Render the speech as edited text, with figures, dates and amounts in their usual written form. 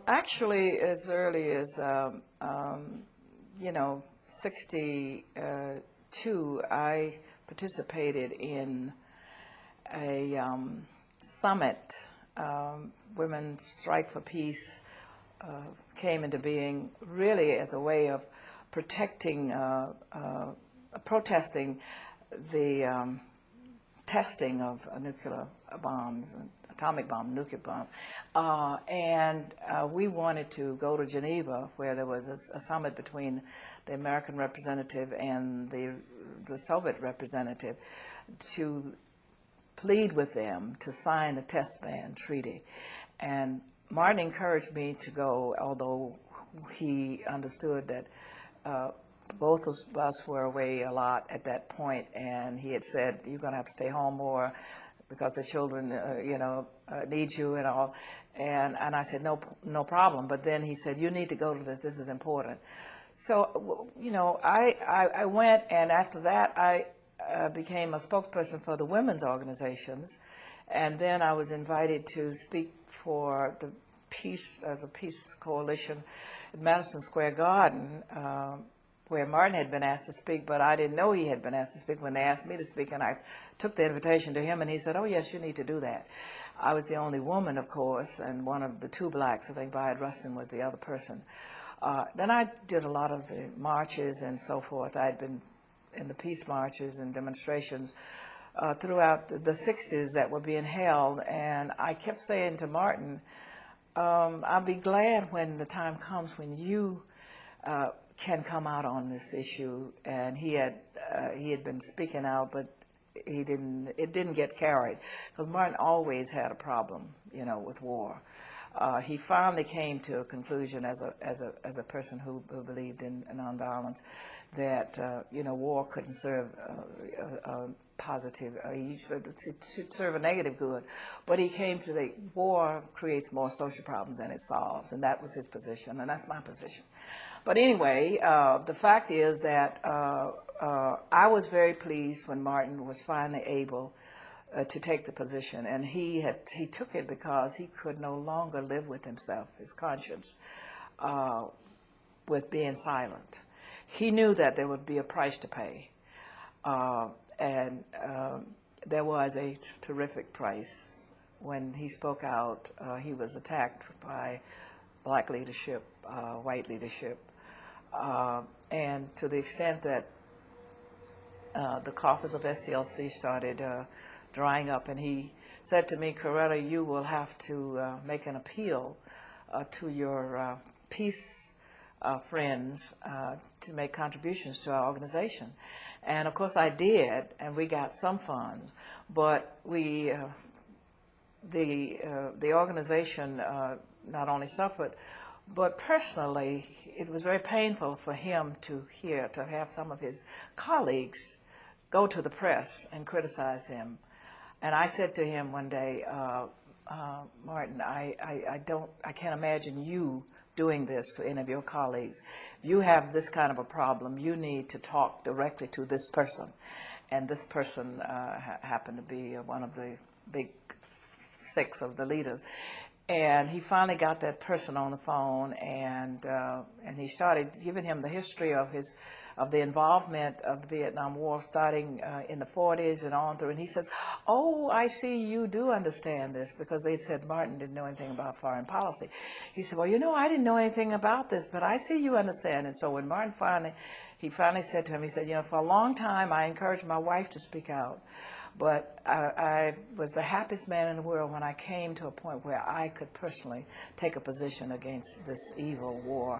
Actually, as early as, 62, I participated in a summit. Women Strike for Peace came into being really as a way of protecting, protesting the testing of nuclear bombs, atomic bomb, nuclear bomb. And we wanted to go to Geneva, where there was a summit between the American representative and the Soviet representative, to plead with them to sign a test ban treaty. And Martin encouraged me to go, although he understood that both of us were away a lot at that point, and he had said, "You're going to have to stay home more because the children, need you and all." And I said, no problem. But then he said, "You need to go to this. This is important." So, I went, and after that, I became a spokesperson for the women's organizations, and then I was invited to speak for the peace as a peace coalition at Madison Square Garden, where Martin had been asked to speak, but I didn't know he had been asked to speak when they asked me to speak, and I took the invitation to him, and he said, "Oh, yes, you need to do that." I was the only woman, of course, and one of the two blacks. I think Bayard Rustin was the other person. Then I did a lot of the marches and so forth. I had been in the peace marches and demonstrations throughout the 60s that were being held, and I kept saying to Martin, "I'll be glad when the time comes when you can come out on this issue." And he had been speaking out, but it didn't get carried, because Martin always had a problem, with war. He finally came to a conclusion as a person who believed in nonviolence, that war couldn't serve a positive. He said it should serve a negative good, but he came to the war creates more social problems than it solves, and that was his position, and that's my position. But anyway, the fact is that I was very pleased when Martin was finally able to take the position, and he took it because he could no longer live with himself, his conscience, with being silent. He knew that there would be a price to pay, and there was a terrific price. When he spoke out, he was attacked by black leadership, white leadership, and to the extent that the coffers of SCLC started drying up, and he said to me, "Coretta, you will have to make an appeal to your peace friends to make contributions to our organization." And of course I did, and we got some funds, but the organization not only suffered, but personally it was very painful for him to have some of his colleagues go to the press and criticize him. And I said to him one day, "Martin, I can't imagine you doing this to any of your colleagues. If you have this kind of a problem, you need to talk directly to this person." And this person happened to be one of the big six of the leaders. And he finally got that person on the phone, and he started giving him the history of the involvement of the Vietnam War, starting in the 40s and on through. And he says, "Oh, I see you do understand this," because they said Martin didn't know anything about foreign policy. He said, "Well, I didn't know anything about this, but I see you understand." And so when Martin finally said to him, he said, "For a long time I encouraged my wife to speak out, but I was the happiest man in the world when I came to a point where I could personally take a position against this evil war."